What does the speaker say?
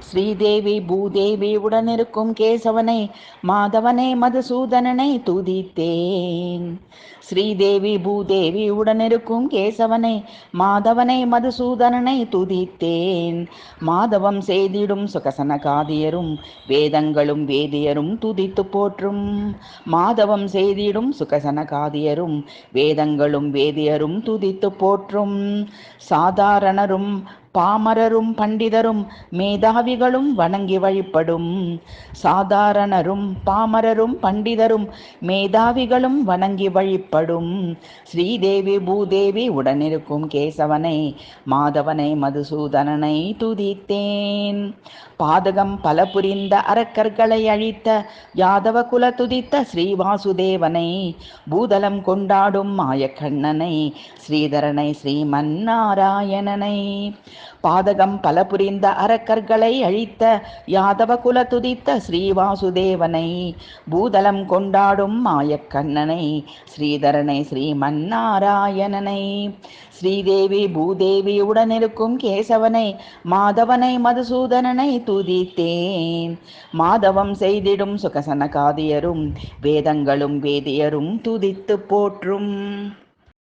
ஸ்ரீதேவி பூதேவி உடனிருக்கும் கேசவனை மாதவனை மதுசூதனனை துதித்தேன். ஸ்ரீதேவி பூதேவி உடனிருக்கும் கேசவனை மாதவனை மதுசூதனனை துதித்தேன். மாதவம் செய்திடும் சுகசனகாதியரும் வேதங்களும் வேதியரும் துதித்து போற்றும். மாதவம் செய்திடும் சுகசனகாதியரும் வேதங்களும் வேதியரும் துதித்து போற்றும். சாதாரணரும் பாமரரும் பண்டிதரும் மேதாவிகளும் வணங்கி வழிபடும். சாதாரணரும் பாமரரும் பண்டிதரும் மேதாவிகளும் வணங்கி வழிபடும். ஸ்ரீதேவி பூதேவி உடனிருக்கும் கேசவனை மாதவனை மதுசூதனனை துதித்தேன். பாதகம் பல புரிந்த அரக்கர்களை அழித்த யாதவ குல துதித்த ஸ்ரீவாசுதேவனை பூதலம் கொண்டாடும் மாயக்கண்ணனை ஸ்ரீதரனை ஸ்ரீமன்னாராயணனை. பாதகம் பல புரிந்த அரக்கர்களை அழித்த யாதவ குல துதித்த ஸ்ரீவாசுதேவனை பூதலம் கொண்டாடும் மாயக்கண்ணனை ஸ்ரீதரனை ஸ்ரீமன்னாராயணனை. ஸ்ரீதேவி பூதேவி உடனிருக்கும் கேசவனை மாதவனை மதுசூதனனை துதித்தேன். மாதவம் செய்திடும் சுகசனகாதியரும் வேதங்களும் வேதியரும் துதித்து போற்றும்.